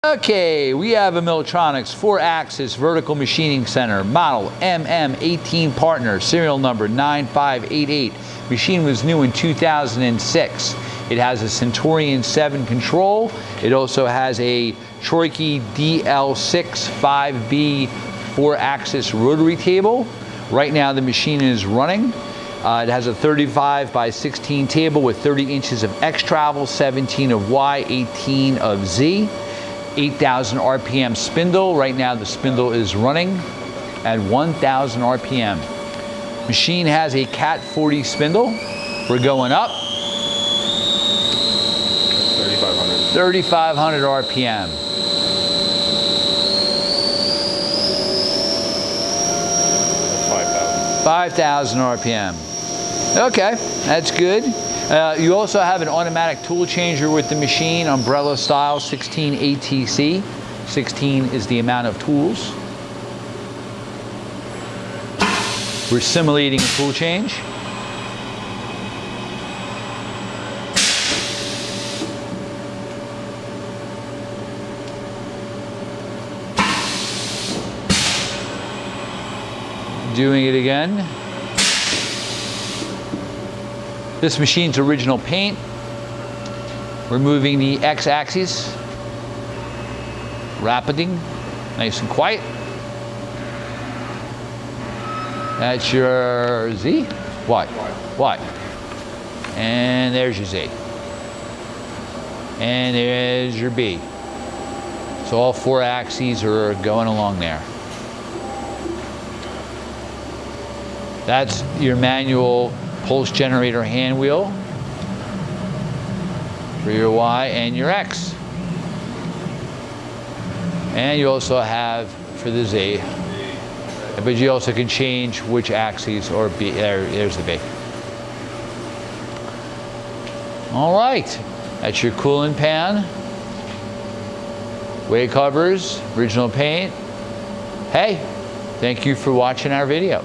Okay, we have a Milltronics 4-axis vertical machining center, model MM18 partner, serial number 9588. Machine was new in 2006. It has a Centurion 7 control. It also has a Troike DL6 5B 4-axis rotary table. Right now the machine is running. It has a 35 by 16 table with 30 inches of X travel, 17 of Y, 18 of Z. 8,000 RPM spindle. Right now the spindle is running at 1,000 RPM. Machine has a Cat 40 spindle. We're going up. 3,500. 3,500 RPM. 5,000. 5,000 RPM. Okay, that's good. You also have an automatic tool changer with the machine, umbrella style, 16 ATC. 16 is the amount of tools. We're simulating a tool change. Doing it again. This machine's original paint. We're moving the X-axis. Rapiding, nice and quiet. That's your Z? Y. Y. And there's your Z. And there's your B. So all 4 axes are going along there. That's your manual pulse generator hand wheel for your Y and your X. And you also have for the Z, but you also can change which axes or B. There's the B. All right, that's your coolant pan, way covers, original paint. Hey, thank you for watching our video.